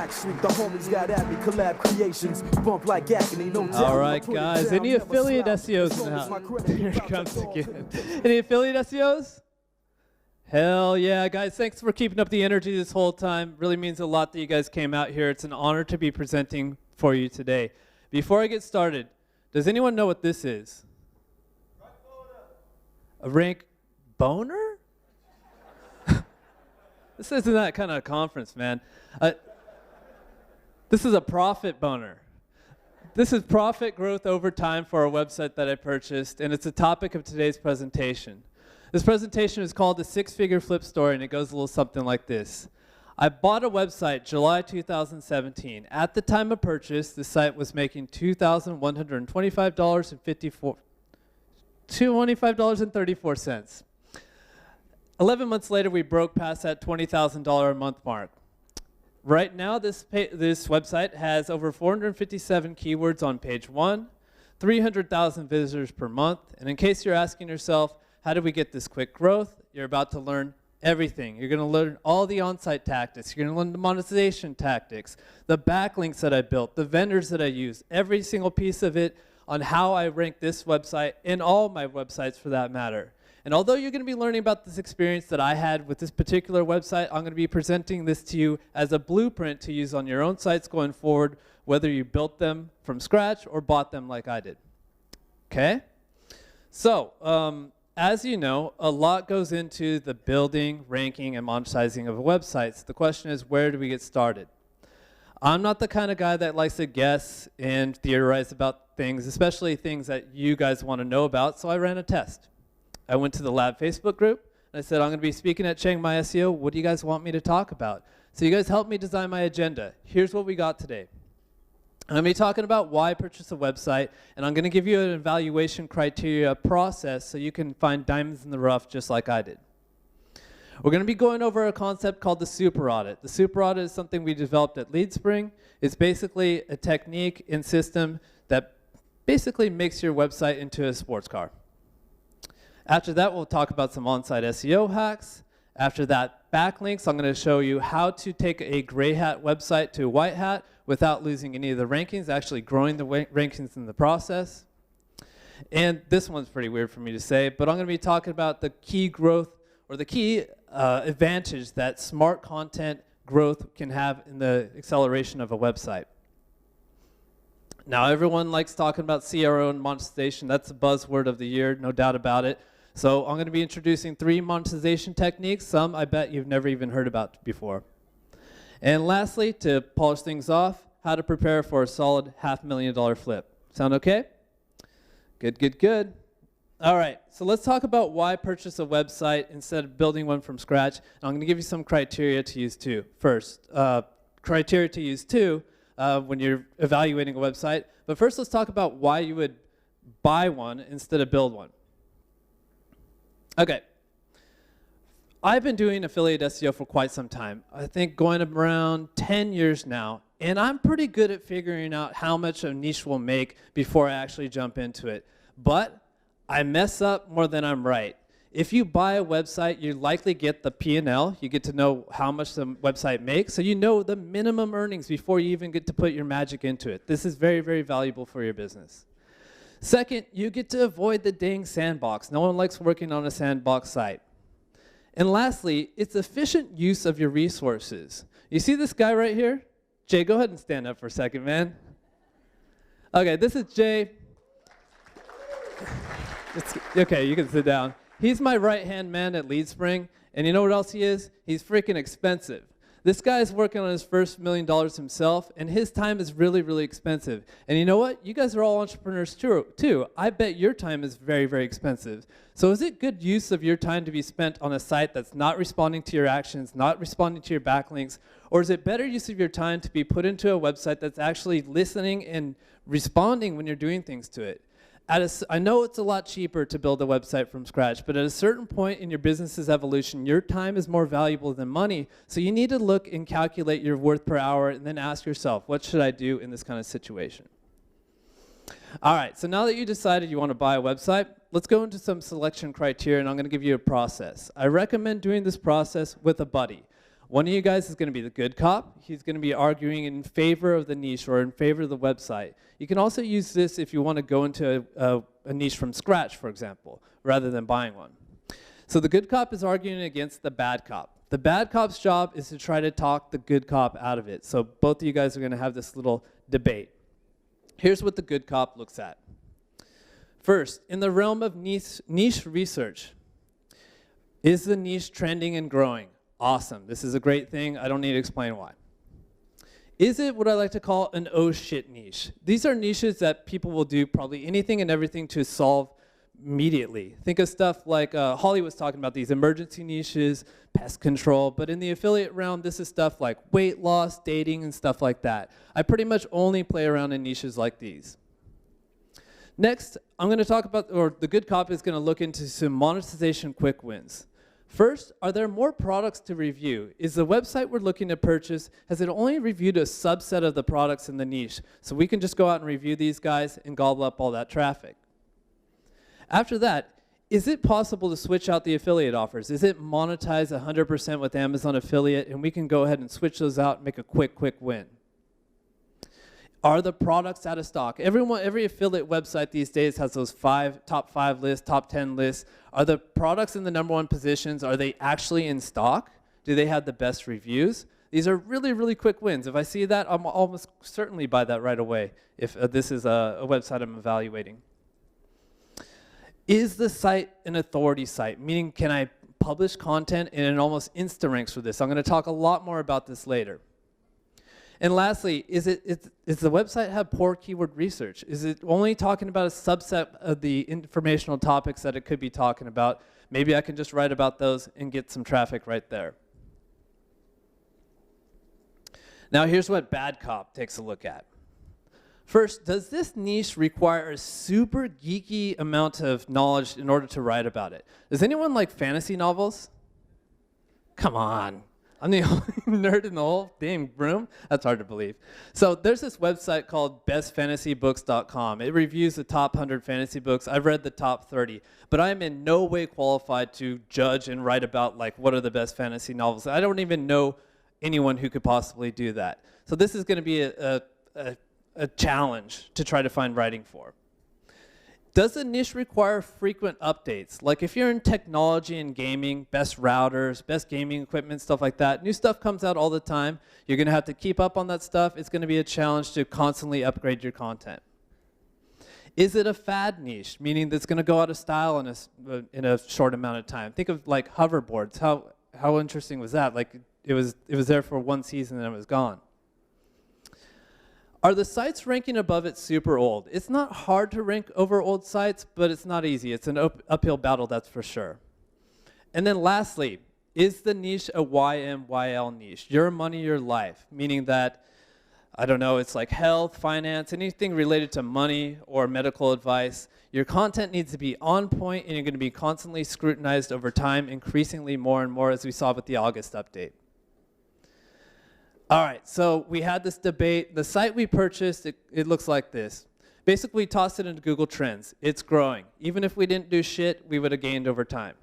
Backstreet, the homies got at me, collab creations, bump like agony, no doubt. All right, guys, any affiliate SEOs in the house? Here it comes again. Any affiliate SEOs? Hell yeah, guys, thanks for keeping up the energy this whole time. Really means a lot that you guys came out here. It's an honor to be presenting for you today. Before I get started, does anyone know what this is? A rank boner? This isn't that kind of conference, man. This is a profit boner. This is profit growth over time for a website that I purchased, and it's the topic of today's presentation. This presentation is called the Six-Figure Flip Story, and it goes a little something like this. I bought a website July 2017. At the time of purchase, the site was making $2,125.34. 11 months later, we broke past that $20,000 a month mark. Right now, this website has over 457 keywords on page 1, 300,000 visitors per month, and in case you're asking yourself, how do we get this quick growth? You're about to learn everything. You're going to learn all the on-site tactics. You're going to learn the monetization tactics, the backlinks that I built, the vendors that I use, every single piece of it on how I rank this website and all my websites for that matter. And although you're going to be learning about this experience that I had with this particular website, I'm going to be presenting this to you as a blueprint to use on your own sites going forward, whether you built them from scratch or bought them like I did. Okay? So, as you know, a lot goes into the building, ranking, and monetizing of a website. So the question is, where do we get started? I'm not the kind of guy that likes to guess and theorize about things, especially things that you guys want to know about, so I ran a test. I went to the Lab Facebook group, and I said, I'm going to be speaking at Chiang Mai SEO. What do you guys want me to talk about? So you guys helped me design my agenda. Here's what we got today. I'm going to be talking about why purchase a website, and I'm going to give you an evaluation criteria process so you can find diamonds in the rough just like I did. We're going to be going over a concept called the super audit. The super audit is something we developed at LeadSpring. It's basically a technique and system that basically makes your website into a sports car. After that, we'll talk about some on-site SEO hacks. After that, backlinks. I'm going to show you how to take a gray hat website to a white hat without losing any of the rankings, actually growing the rankings in the process. And this one's pretty weird for me to say, but I'm going to be talking about the key growth or the key advantage that smart content growth can have in the acceleration of a website. Now, everyone likes talking about CRO and monetization. That's the buzzword of the year, no doubt about it. So I'm going to be introducing 3 monetization techniques, some I bet you've never even heard about before. And lastly, to polish things off, how to prepare for a solid $500,000 flip. Sound okay? Good, good, good. All right, so let's talk about why purchase a website instead of building one from scratch. And I'm going to give you some criteria to use too. First, criteria to use too when you're evaluating a website. But first, let's talk about why you would buy one instead of build one. Okay. I've been doing affiliate SEO for quite some time. I think going around 10 years now, and I'm pretty good at figuring out how much a niche will make before I actually jump into it. But I mess up more than I'm right. If you buy a website, you likely get the P&L. You get to know how much the website makes, so you know the minimum earnings before you even get to put your magic into it. This is very, very valuable for your business. Second, you get to avoid the dang sandbox. No one likes working on a sandbox site. And lastly, it's efficient use of your resources. You see this guy right here? Jay, go ahead and stand up for a second, man. Okay, this is Jay. Okay, you can sit down. He's my right-hand man at LeadSpring, and you know what else he is? He's freaking expensive. This guy is working on his first $1 million himself, and his time is really, really expensive. And you know what? You guys are all entrepreneurs too. I bet your time is very, very expensive. So is it good use of your time to be spent on a site that's not responding to your actions, not responding to your backlinks, or is it better use of your time to be put into a website that's actually listening and responding when you're doing things to it? I know it's a lot cheaper to build a website from scratch, but at a certain point in your business's evolution, your time is more valuable than money, so you need to look and calculate your worth per hour and then ask yourself, what should I do in this kind of situation? All right, so now that you decided you want to buy a website, let's go into some selection criteria, and I'm going to give you a process. I recommend doing this process with a buddy. One of you guys is going to be the good cop. He's going to be arguing in favor of the niche or in favor of the website. You can also use this if you want to go into a niche from scratch, for example, rather than buying one. So the good cop is arguing against the bad cop. The bad cop's job is to try to talk the good cop out of it. So both of you guys are going to have this little debate. Here's what the good cop looks at. First, in the realm of niche research, is the niche trending and growing? Awesome. This is a great thing. I don't need to explain why. Is it what I like to call an oh shit niche? These are niches that people will do probably anything and everything to solve immediately. Think of stuff like Holly was talking about, these emergency niches, pest control, but in the affiliate realm, this is stuff like weight loss, dating, and stuff like that. I pretty much only play around in niches like these. Next, I'm going to talk about, or the good cop is going to look into some monetization quick wins. First, are there more products to review? Is the website we're looking to purchase, has it only reviewed a subset of the products in the niche? So we can just go out and review these guys and gobble up all that traffic. After that, is it possible to switch out the affiliate offers? Is it monetized 100% with Amazon affiliate and we can go ahead and switch those out and make a quick win? Are the products out of stock? Every affiliate website these days has those top 5 lists, top 10 lists. Are the products in the #1 positions, are they actually in stock? Do they have the best reviews? These are really quick wins. If I see that, I'm almost certainly buy that right away if this is a website I'm evaluating. Is the site an authority site? Meaning, can I publish content and it almost insta-ranks for this? I'm going to talk a lot more about this later. And lastly, does the website have poor keyword research? Is it only talking about a subset of the informational topics that it could be talking about? Maybe I can just write about those and get some traffic right there. Now here's what bad cop takes a look at. First, does this niche require a super geeky amount of knowledge in order to write about it? Does anyone like fantasy novels? Come on. I'm the only nerd in the whole damn room? That's hard to believe. So there's this website called bestfantasybooks.com. It reviews the top 100 fantasy books. I've read the top 30, but I am in no way qualified to judge and write about like what are the best fantasy novels. I don't even know anyone who could possibly do that. So this is going to be a challenge to try to find writing for. Does the niche require frequent updates? Like if you're in technology and gaming, best routers, best gaming equipment, stuff like that, new stuff comes out all the time. You're going to have to keep up on that stuff. It's going to be a challenge to constantly upgrade your content. Is it a fad niche, meaning that's going to go out of style in a short amount of time? Think of like hoverboards. How interesting was that? Like it was there for one season and it was gone. Are the sites ranking above it super old? It's not hard to rank over old sites, but it's not easy. It's an uphill battle, that's for sure. And then lastly, is the niche a YMYL niche? Your money, your life, meaning that, I don't know, it's like health, finance, anything related to money or medical advice. Your content needs to be on point and you're going to be constantly scrutinized over time, increasingly more and more as we saw with the August update. All right, so we had this debate. The site we purchased, it looks like this. Basically, we tossed it into Google Trends. It's growing. Even if we didn't do shit, we would have gained over time.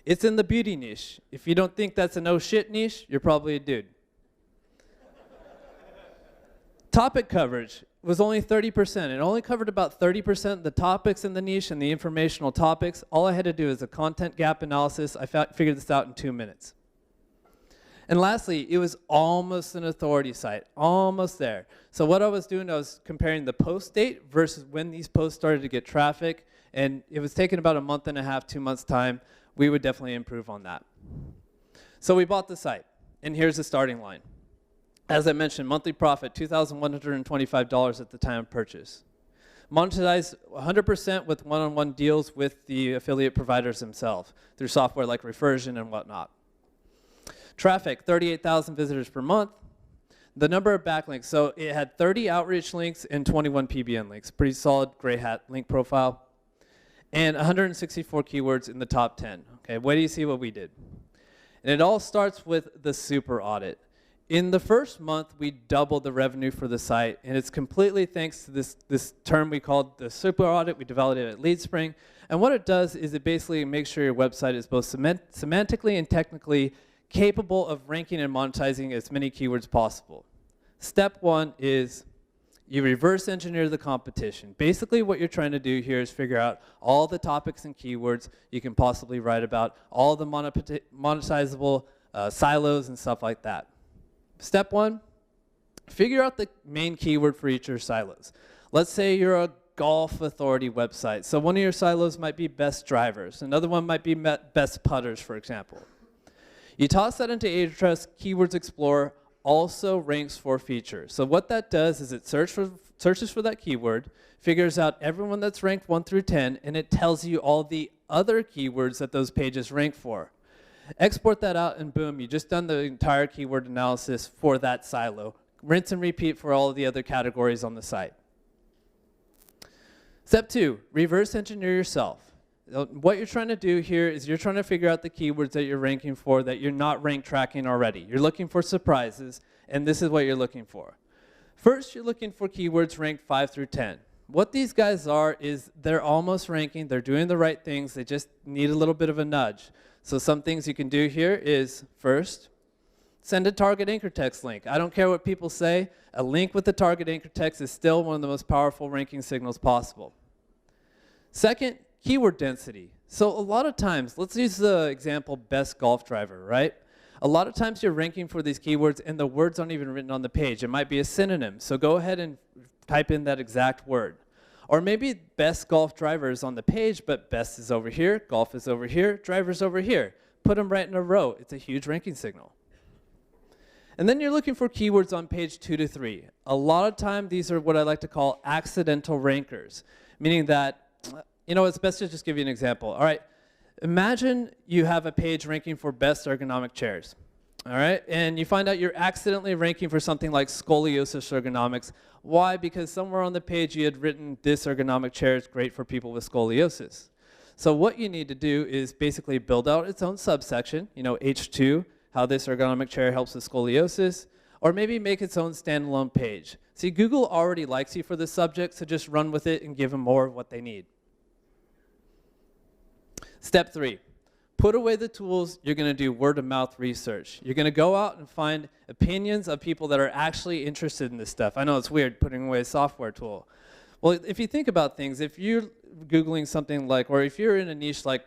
It's in the beauty niche. If you don't think that's a no shit niche, you're probably a dude. Topic coverage was only 30%. It only covered about 30% of the topics in the niche and the informational topics. All I had to do is a content gap analysis. I figured this out in 2 minutes. And lastly, it was almost an authority site, almost there. So what I was doing, I was comparing the post date versus when these posts started to get traffic, and it was taking about a month and a half, 2 months' time. We would definitely improve on that. So we bought the site, and here's the starting line. As I mentioned, monthly profit, $2,125 at the time of purchase. Monetized 100% with one-on-one deals with the affiliate providers themselves through software like Reversion and whatnot. Traffic, 38,000 visitors per month. The number of backlinks, so it had 30 outreach links and 21 PBN links. Pretty solid gray hat link profile. And 164 keywords in the top 10. Okay, wait till you see what we did. And it all starts with the super audit. In the first month, we doubled the revenue for the site, and it's completely thanks to this term we called the super audit. We developed it at LeadSpring. And what it does is it basically makes sure your website is both semantically and technically capable of ranking and monetizing as many keywords possible. Step 1 is you reverse engineer the competition. Basically what you're trying to do here is figure out all the topics and keywords you can possibly write about, all the monetizable silos and stuff like that. Step 1, figure out the main keyword for each of your silos. Let's say you're a golf authority website. So one of your silos might be best drivers. Another one might be best putters, for example. You toss that into Ahrefs, Keywords Explorer also ranks for features. So what that does is it searches for that keyword, figures out everyone that's ranked 1 through 10, and it tells you all the other keywords that those pages rank for. Export that out, and boom, you just done the entire keyword analysis for that silo. Rinse and repeat for all of the other categories on the site. Step 2, reverse engineer yourself. What you're trying to do here is you're trying to figure out the keywords that you're ranking for that you're not rank tracking already. You're looking for surprises, and this is what you're looking for. First, you're looking for keywords ranked 5 through 10. What these guys are is they're almost ranking, they're doing the right things, they just need a little bit of a nudge. So some things you can do here is, first, send a target anchor text link. I don't care what people say, a link with the target anchor text is still one of the most powerful ranking signals possible. Second, keyword density. So a lot of times, let's use the example best golf driver, right? A lot of times you're ranking for these keywords and the words aren't even written on the page. It might be a synonym, so go ahead and type in that exact word. Or maybe best golf driver is on the page, but best is over here, golf is over here, driver's over here. Put them right in a row. It's a huge ranking signal. And then you're looking for keywords on page 2 to 3. A lot of time these are what I like to call accidental rankers, meaning that, you know, it's best to just give you an example. All right, imagine you have a page ranking for best ergonomic chairs. All right, and you find out you're accidentally ranking for something like scoliosis ergonomics. Why? Because somewhere on the page you had written this ergonomic chair is great for people with scoliosis. So what you need to do is basically build out its own subsection, you know, H2, how this ergonomic chair helps with scoliosis, or maybe make its own standalone page. See, Google already likes you for this subject, so just run with it and give them more of what they need. Step 3, put away the tools. You're going to do word-of-mouth research. You're going to go out and find opinions of people that are actually interested in this stuff. I know it's weird putting away a software tool. Well, if you think about things, if you're Googling something like, or if you're in a niche like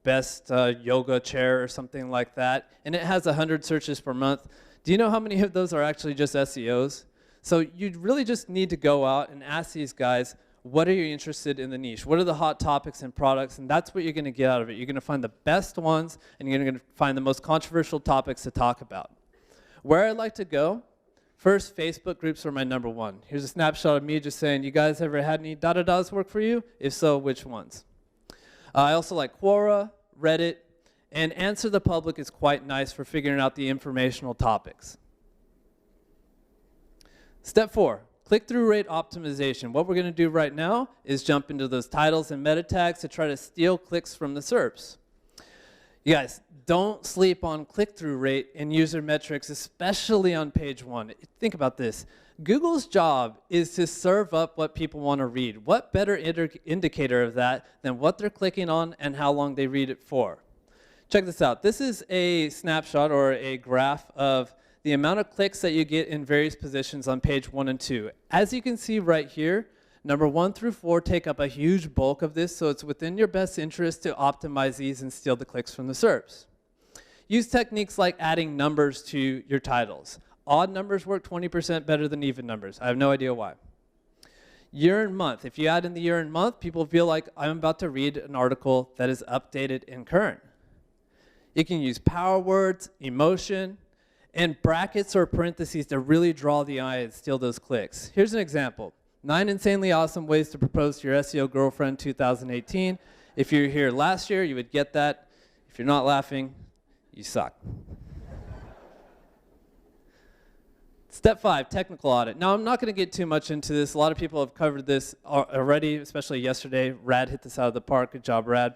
best yoga chair or something like that, and it has 100 searches per month, do you know how many of those are actually just SEOs? So you really just need to go out and ask these guys, what are you interested in the niche? What are the hot topics and products? And that's what you're going to get out of it. You're going to find the best ones, and you're going to find the most controversial topics to talk about. Where I'd like to go, first, Facebook groups are my number one. Here's a snapshot of me just saying, you guys ever had any da-da-das work for you? If so, which ones? I also like Quora, Reddit, and Answer the Public is quite nice for figuring out the informational topics. Step 4. Click-through rate optimization. What we're going to do right now is jump into those titles and meta tags to try to steal clicks from the SERPs. You guys, don't sleep on click-through rate and user metrics, especially on page 1. Think about this. Google's job is to serve up what people want to read. What better indicator of that than what they're clicking on and how long they read it for? Check this out. This is a snapshot or a graph of the amount of clicks that you get in various positions on page 1 and 2. As you can see right here, number 1 through 4 take up a huge bulk of this, so it's within your best interest to optimize these and steal the clicks from the SERPs. Use techniques like adding numbers to your titles. Odd numbers work 20% better than even numbers. I have no idea why. Year and month. If you add in the year and month, people feel like I'm about to read an article that is updated and current. You can use power words, emotion, and brackets or parentheses to really draw the eye and steal those clicks. Here's an example. 9 insanely awesome ways to propose to your SEO girlfriend 2018. If you were here last year, you would get that. If you're not laughing, you suck. Step 5, technical audit. Now, I'm not going to get too much into this. A lot of people have covered this already, especially yesterday. Rad hit this out of the park. Good job, Rad.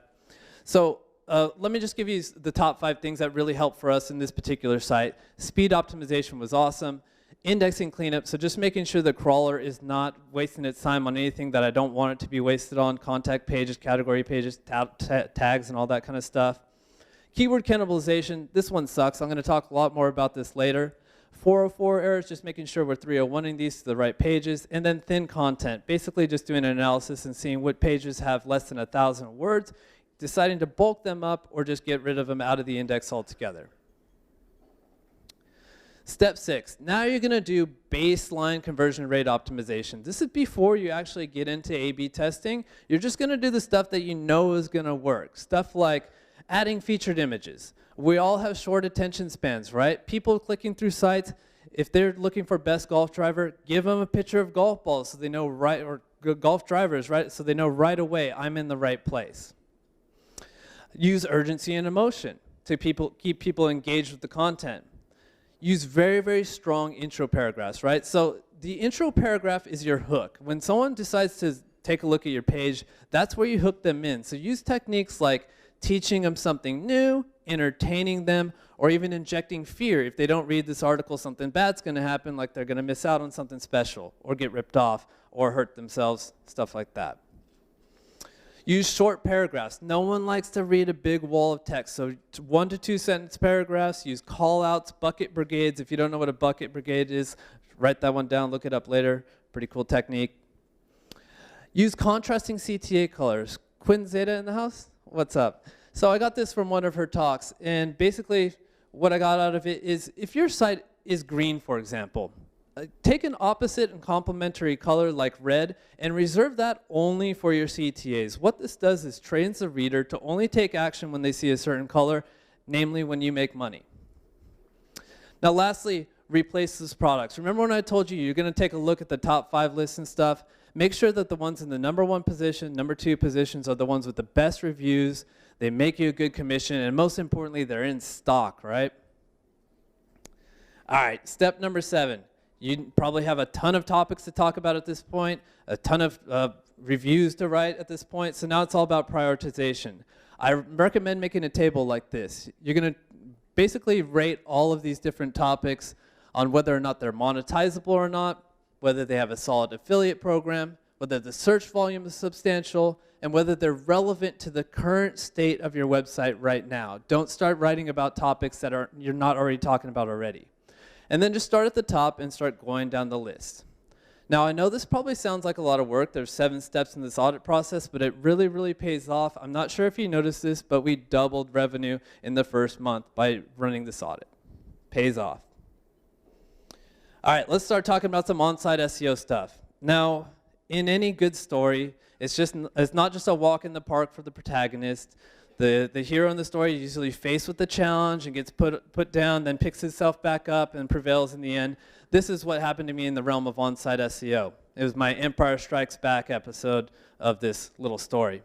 So let me just give you the top 5 things that really helped for us in this particular site. Speed optimization was awesome. Indexing cleanup, so just making sure the crawler is not wasting its time on anything that I don't want it to be wasted on. Contact pages, category pages, tags, and all that kind of stuff. Keyword cannibalization, this one sucks. I'm going to talk a lot more about this later. 404 errors, just making sure we're 301ing these to the right pages. And then thin content, basically just doing an analysis and seeing what pages have less than 1,000 words, deciding to bulk them up or just get rid of them out of the index altogether. Step 6, now you're going to do baseline conversion rate optimization. This is before you actually get into A/B testing. You're just going to do the stuff that you know is going to work. Stuff like adding featured images. We all have short attention spans, right? People clicking through sites, if they're looking for best golf driver, give them a picture of golf balls so they know right, or golf drivers, right? So they know right away I'm in the right place. Use urgency and emotion to keep people engaged with the content. Use very, very strong intro paragraphs, right? So the intro paragraph is your hook. When someone decides to take a look at your page, that's where you hook them in. So use techniques like teaching them something new, entertaining them, or even injecting fear. If they don't read this article, something bad's going to happen, like they're going to miss out on something special, or get ripped off, or hurt themselves, stuff like that. Use short paragraphs. No one likes to read a big wall of text, so 1 to 2 sentence paragraphs. Use call-outs, bucket brigades. If you don't know what a bucket brigade is, write that one down, look it up later. Pretty cool technique. Use contrasting CTA colors. Quinn Zeta in the house? What's up? So I got this from one of her talks, and basically what I got out of it is if your site is green, for example, take an opposite and complementary color like red and reserve that only for your CTAs. What this does is trains the reader to only take action when they see a certain color, namely when you make money. Now lastly, replace those products. Remember when I told you you're going to take a look at the top 5 lists and stuff? Make sure that the ones in the #1 position, #2 positions are the ones with the best reviews. They make you a good commission, and most importantly, they're in stock, right? All right, step number 7. You probably have a ton of topics to talk about at this point, a ton of reviews to write at this point, so now it's all about prioritization. I recommend making a table like this. You're going to basically rate all of these different topics on whether or not they're monetizable or not, whether they have a solid affiliate program, whether the search volume is substantial, and whether they're relevant to the current state of your website right now. Don't start writing about topics that you're not already talking about already. And then just start at the top and start going down the list. Now, I know this probably sounds like a lot of work. There's 7 steps in this audit process, but it really, really pays off. I'm not sure if you noticed this, but we doubled revenue in the first month by running this audit. Pays off. All right, let's start talking about some on-site SEO stuff. Now, in any good story, it's not just a walk in the park for the protagonist. The hero in the story is usually faced with the challenge and gets put down, then picks himself back up and prevails in the end. This is what happened to me in the realm of on-site SEO. It was my Empire Strikes Back episode of this little story.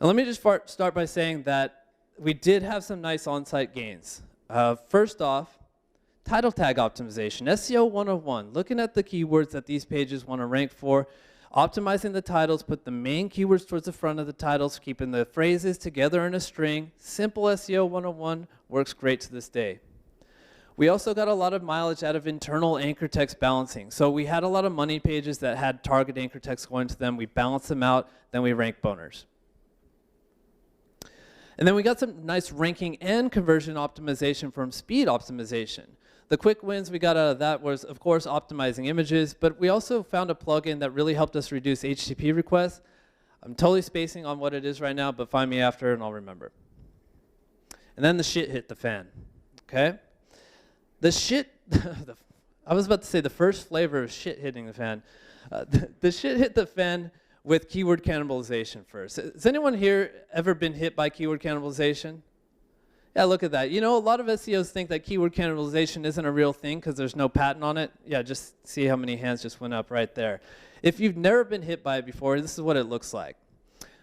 Now let me just start by saying that we did have some nice on-site gains. First off, title tag optimization, SEO 101, looking at the keywords that these pages want to rank for, optimizing the titles, put the main keywords towards the front of the titles, keeping the phrases together in a string. Simple SEO 101 works great to this day. We also got a lot of mileage out of internal anchor text balancing. So we had a lot of money pages that had target anchor text going to them. We balanced them out, then we rank boners. And then we got some nice ranking and conversion optimization from speed optimization. The quick wins we got out of that was, of course, optimizing images, but we also found a plugin that really helped us reduce HTTP requests. I'm totally spacing on what it is right now, but find me after and I'll remember. And then the shit hit the fan, okay? The shit, I was about to say the first flavor of shit hitting the fan. The shit hit the fan with keyword cannibalization first. Has anyone here ever been hit by keyword cannibalization? Yeah, look at that. You know, a lot of SEOs think that keyword cannibalization isn't a real thing because there's no patent on it. Yeah, just see how many hands just went up right there. If you've never been hit by it before, this is what it looks like.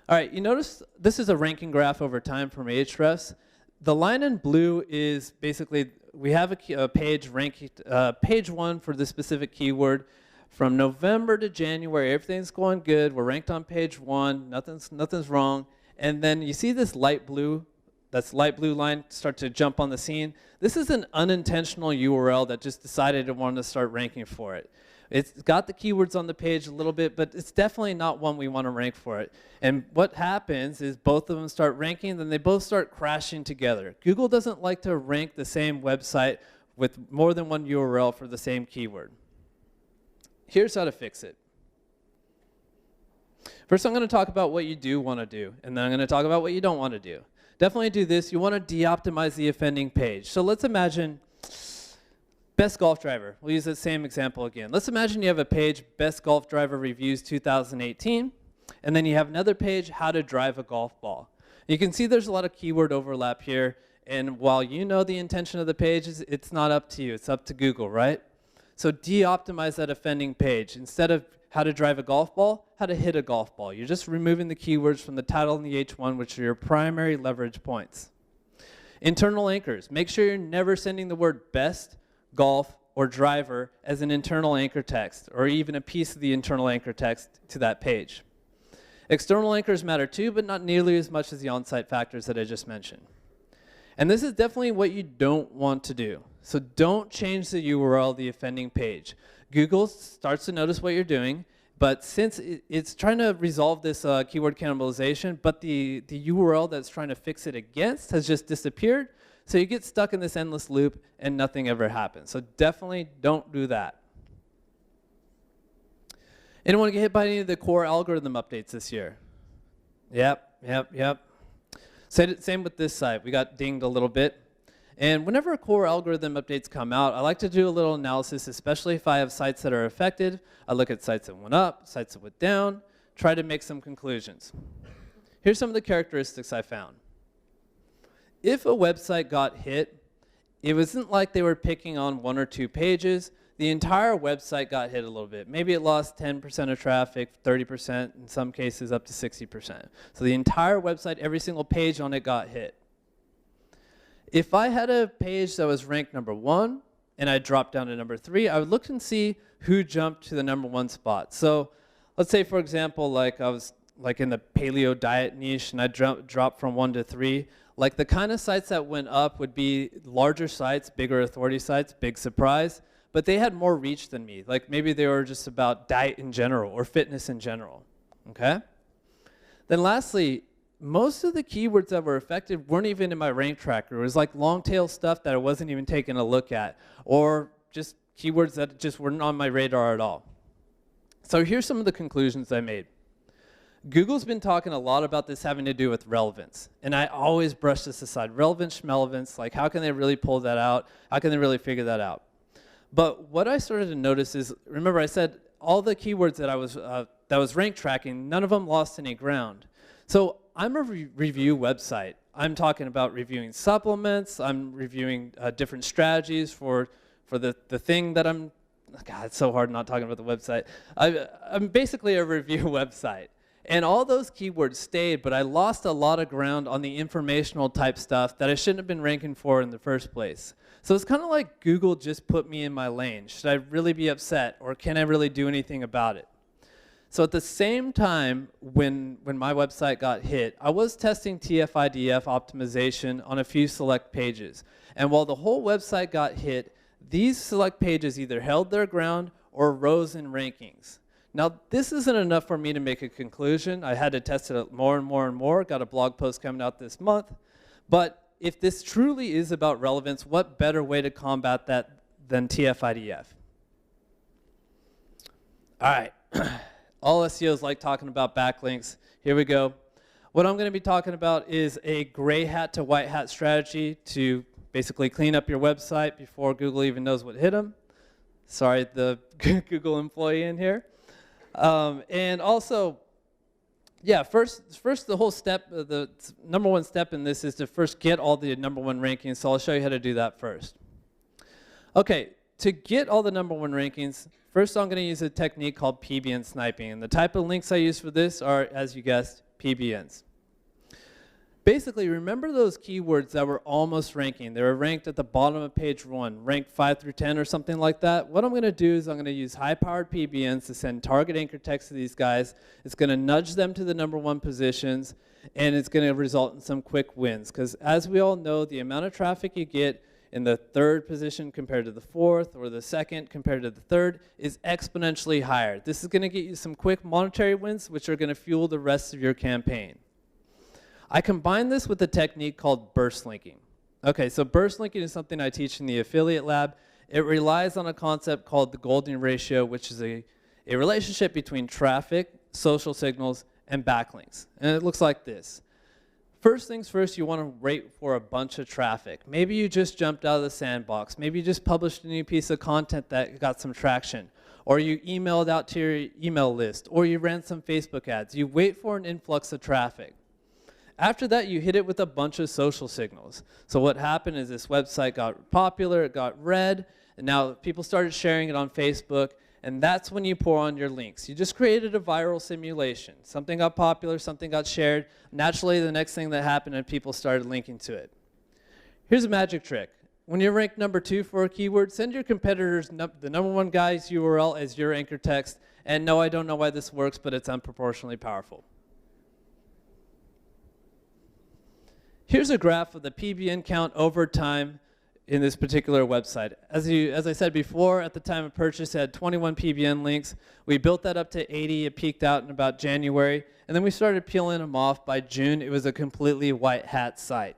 All right, you notice this is a ranking graph over time from Ahrefs. The line in blue is basically, we have a page ranked, page 1 for this specific keyword. From November to January, everything's going good. We're ranked on page 1. Nothing's wrong. And then you see this light blue, that's light blue line start to jump on the scene. This is an unintentional URL that just decided it wanted to start ranking for it. It's got the keywords on the page a little bit, but it's definitely not one we want to rank for it. And what happens is both of them start ranking, then they both start crashing together. Google doesn't like to rank the same website with more than one URL for the same keyword. Here's how to fix it. First, I'm going to talk about what you do want to do, and then I'm going to talk about what you don't want to do. Definitely do this. You want to de-optimize the offending page. So let's imagine best golf driver. We'll use that same example again. Let's imagine you have a page, best golf driver reviews 2018, and then you have another page, how to drive a golf ball. You can see there's a lot of keyword overlap here, and while you know the intention of the page, it's not up to you. It's up to Google, right? So de-optimize that offending page. Instead of how to drive a golf ball, how to hit a golf ball. You're just removing the keywords from the title and the H1, which are your primary leverage points. Internal anchors. Make sure you're never sending the word best, golf, or driver as an internal anchor text, or even a piece of the internal anchor text to that page. External anchors matter too, but not nearly as much as the on-site factors that I just mentioned. And this is definitely what you don't want to do. So don't change the URL of the offending page. Google starts to notice what you're doing, but since it's trying to resolve this keyword cannibalization, but the URL that's trying to fix it against has just disappeared, so you get stuck in this endless loop and nothing ever happens. So definitely don't do that. Anyone get hit by any of the core algorithm updates this year? Yep. Same with this site. We got dinged a little bit. And whenever core algorithm updates come out, I like to do a little analysis, especially if I have sites that are affected. I look at sites that went up, sites that went down, try to make some conclusions. Here's some of the characteristics I found. If a website got hit, it wasn't like they were picking on one or two pages. The entire website got hit a little bit. Maybe it lost 10% of traffic, 30%, in some cases up to 60%. So the entire website, every single page on it got hit. If I had a page that was ranked number 1 and I dropped down to number 3, I would look and see who jumped to the number 1 spot. So let's say, for example, like I was like in the paleo diet niche and I dropped from 1 to 3. Like the kind of sites that went up would be larger sites, bigger authority sites, big surprise, but they had more reach than me. Like maybe they were just about diet in general or fitness in general, okay? Then lastly, most of the keywords that were affected weren't even in my rank tracker. It was like long tail stuff that I wasn't even taking a look at, or just keywords that just weren't on my radar at all. So here's some of the conclusions I made. Google's been talking a lot about this having to do with relevance, and I always brush this aside. Relevance, schmelevance, like how can they really pull that out? How can they really figure that out? But what I started to notice is, remember I said all the keywords that I was rank tracking, none of them lost any ground. So I'm a review website. I'm talking about reviewing supplements. I'm reviewing different strategies for the thing that I'm, God, it's so hard not talking about the website. I'm basically a review website. And all those keywords stayed, but I lost a lot of ground on the informational type stuff that I shouldn't have been ranking for in the first place. So it's kind of like Google just put me in my lane. Should I really be upset, or can I really do anything about it? So at the same time, when my website got hit, I was testing TF-IDF optimization on a few select pages. And while the whole website got hit, these select pages either held their ground or rose in rankings. Now, this isn't enough for me to make a conclusion. I had to test it more and more and more. Got a blog post coming out this month. But if this truly is about relevance, what better way to combat that than TF-IDF? All right. All SEOs like talking about backlinks. Here we go. What I'm going to be talking about is a gray hat to white hat strategy to basically clean up your website before Google even knows what hit them. Sorry, the Google employee in here. And also, yeah, first the whole step, the number one step in this is to first get all the number 1 rankings. So I'll show you how to do that first. Okay, to get all the number 1 rankings, first I'm going to use a technique called PBN sniping. And the type of links I use for this are, as you guessed, PBNs. Basically, remember those keywords that were almost ranking. They were ranked at the bottom of page 1, ranked 5 through 10 or something like that. What I'm going to do is I'm going to use high-powered PBNs to send target anchor text to these guys. It's going to nudge them to the number 1 positions, and it's going to result in some quick wins. Because as we all know, the amount of traffic you get in the third position compared to the fourth, or the second compared to the third, is exponentially higher. This is going to get you some quick monetary wins, which are going to fuel the rest of your campaign. I combine this with a technique called burst linking. Okay, so burst linking is something I teach in the affiliate lab. It relies on a concept called the golden ratio, which is a relationship between traffic, social signals, and backlinks. And it looks like this. First things first, you want to rate for a bunch of traffic. Maybe you just jumped out of the sandbox. Maybe you just published a new piece of content that got some traction. Or you emailed out to your email list. Or you ran some Facebook ads. You wait for an influx of traffic. After that, you hit it with a bunch of social signals. So what happened is this website got popular, it got read, and now people started sharing it on Facebook. And that's when you pour on your links. You just created a viral simulation. Something got popular, something got shared. Naturally, the next thing that happened and people started linking to it. Here's a magic trick. When you're ranked number 2 for a keyword, send your competitors the number 1 guy's URL as your anchor text. And no, I don't know why this works, but it's unproportionally powerful. Here's a graph of the PBN count over time in this particular website. As I said before, at the time of purchase, it had 21 PBN links. We built that up to 80. It peaked out in about January. And then we started peeling them off. By June, it was a completely white hat site.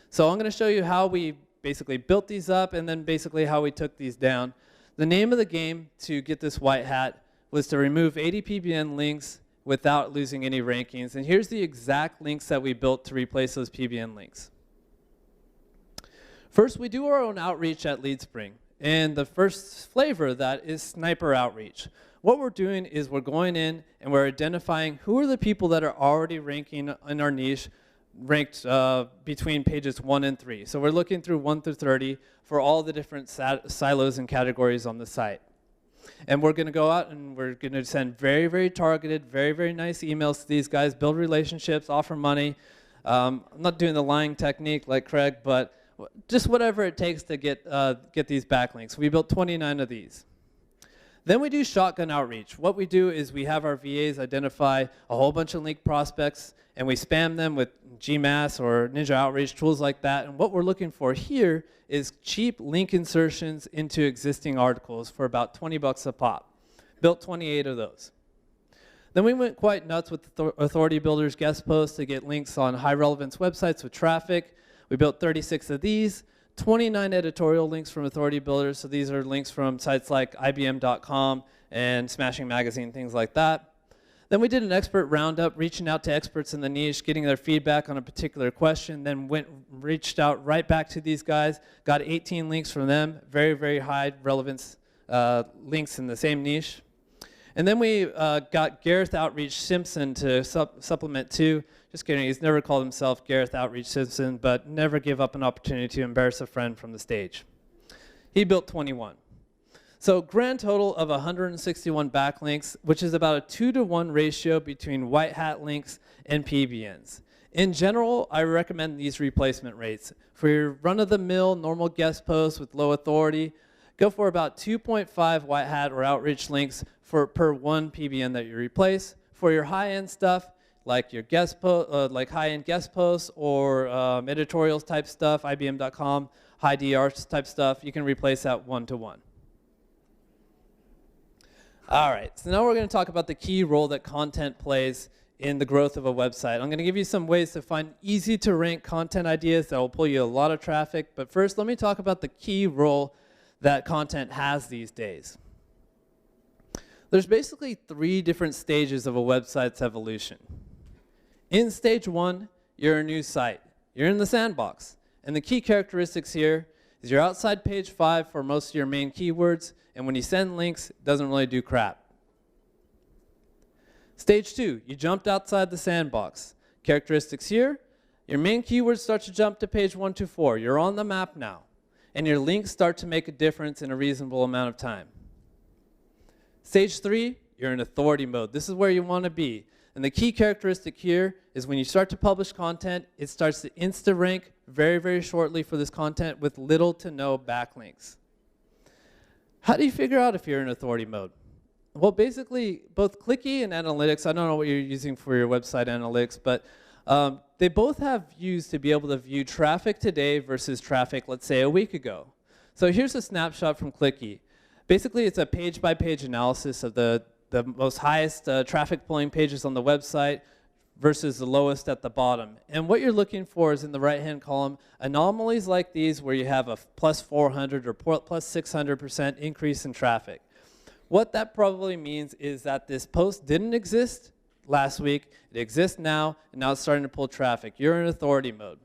So I'm going to show you how we basically built these up and then basically how we took these down. The name of the game to get this white hat was to remove 80 PBN links without losing any rankings. And here's the exact links that we built to replace those PBN links. First, we do our own outreach at LeadSpring, and the first flavor of that is sniper outreach. What we're doing is we're going in and we're identifying who are the people that are already ranking in our niche, ranked between pages 1 and 3. So we're looking through 1 through 30 for all the different silos and categories on the site. And we're going to go out and we're going to send very, very targeted, very, very nice emails to these guys, build relationships, offer money. I'm not doing the lying technique like Craig, but just whatever it takes to get these backlinks. We built 29 of these. Then we do shotgun outreach. What we do is we have our VAs identify a whole bunch of link prospects, and we spam them with GMass or Ninja Outreach, tools like that. And what we're looking for here is cheap link insertions into existing articles for about 20 bucks a pop. Built 28 of those. Then we went quite nuts with Authority Builders guest posts to get links on high relevance websites with traffic. We built 36 of these, 29 editorial links from Authority Builders. So these are links from sites like IBM.com and Smashing Magazine, things like that. Then we did an expert roundup, reaching out to experts in the niche, getting their feedback on a particular question, then reached out right back to these guys, got 18 links from them, very, very high relevance links in the same niche. And then we got Gareth Outreach Simpson to supplement too. Just kidding, he's never called himself Gareth Outreach Simpson, but never give up an opportunity to embarrass a friend from the stage. He built 21. So grand total of 161 backlinks, which is about a 2-to-1 ratio between white hat links and PBNs. In general, I recommend these replacement rates. For your run-of-the-mill normal guest posts with low authority, go for about 2.5 white hat or outreach links per 1 PBN that you replace. For your high-end stuff, like your like high-end guest posts or editorials type stuff, IBM.com, high DR type stuff, you can replace that 1-to-1. All right, so now we're going to talk about the key role that content plays in the growth of a website. I'm going to give you some ways to find easy to rank content ideas that will pull you a lot of traffic. But first, let me talk about the key role that content has these days. There's basically 3 different stages of a website's evolution. In stage 1, you're a new site. You're in the sandbox. And the key characteristics here is you're outside page 5 for most of your main keywords, and when you send links, it doesn't really do crap. Stage 2, you jumped outside the sandbox. Characteristics here, your main keywords start to jump to page 1 to 4. You're on the map now, and your links start to make a difference in a reasonable amount of time. Stage 3, you're in authority mode. This is where you want to be. And the key characteristic here is when you start to publish content, it starts to insta-rank very, very shortly for this content with little to no backlinks. How do you figure out if you're in authority mode? Well, basically, both Clicky and Analytics, I don't know what you're using for your website analytics, but They both have views to be able to view traffic today versus traffic, let's say, a week ago. So here's a snapshot from Clicky. Basically, it's a page-by-page analysis of the most highest traffic pulling pages on the website versus the lowest at the bottom. And what you're looking for is in the right-hand column, anomalies like these where you have a plus 400 or plus 600% increase in traffic. What that probably means is that this post didn't exist last week, it exists now, and now it's starting to pull traffic. You're in authority mode.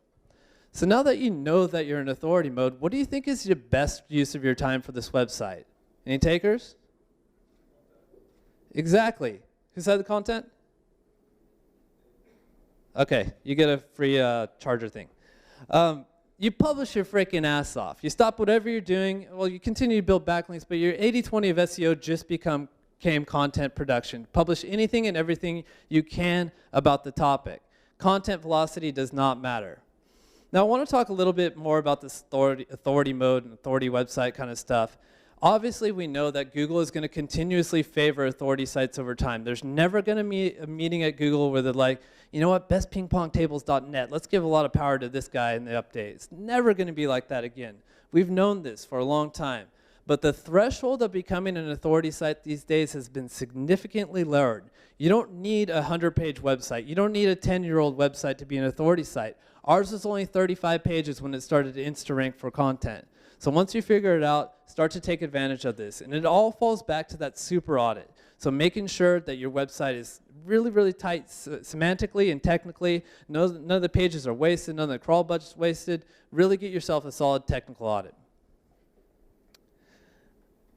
So now that you know that you're in authority mode, what do you think is your best use of your time for this website? Any takers? Exactly. Who said the content? Okay, you get a free charger thing. You publish your freaking ass off. You stop whatever you're doing. Well, you continue to build backlinks, but your 80-20 of SEO just became content production. Publish anything and everything you can about the topic. Content velocity does not matter. Now, I want to talk a little bit more about this authority mode and authority website kind of stuff. Obviously, we know that Google is going to continuously favor authority sites over time. There's never going to be a meeting at Google where they're like, you know what, bestpingpongtables.net, let's give a lot of power to this guy in the update. It's never going to be like that again. We've known this for a long time. But the threshold of becoming an authority site these days has been significantly lowered. You don't need a 100-page website. You don't need a 10-year-old website to be an authority site. Ours was only 35 pages when it started to insta-rank for content. So once you figure it out, start to take advantage of this. And it all falls back to that super audit. So making sure that your website is really, really tight semantically and technically. None of the pages are wasted, none of the crawl budget's wasted. Really get yourself a solid technical audit.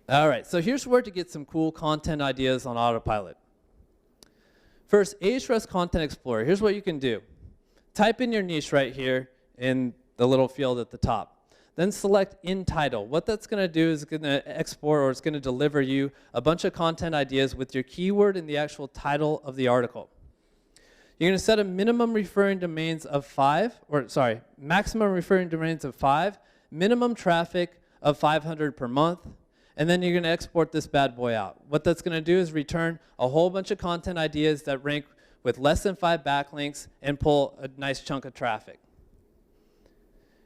All right, so here's where to get some cool content ideas on autopilot. First, Ahrefs Content Explorer. Here's what you can do. Type in your niche right here in the little field at the top. Then select in title. What that's going to do is going to export, or it's going to deliver you a bunch of content ideas with your keyword in the actual title of the article. You're going to set a minimum referring domains of 5, or sorry, maximum referring domains of 5, minimum traffic of 500 per month, and then you're going to export this bad boy out. What that's going to do is return a whole bunch of content ideas that rank with less than 5 backlinks and pull a nice chunk of traffic.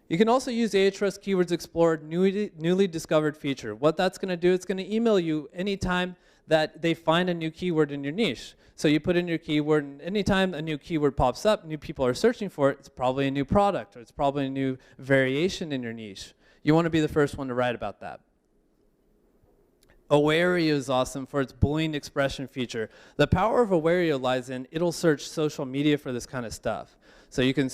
You can also use Ahrefs Keywords Explorer newly discovered feature. What that's going to do, it's going to email you anytime that they find a new keyword in your niche. So you put in your keyword, and anytime a new keyword pops up, new people are searching for it, it's probably a new product, or it's probably a new variation in your niche. You want to be the first one to write about that. Awario is awesome for its Boolean expression feature. The power of Awario lies in it'll search social media for this kind of stuff. So you can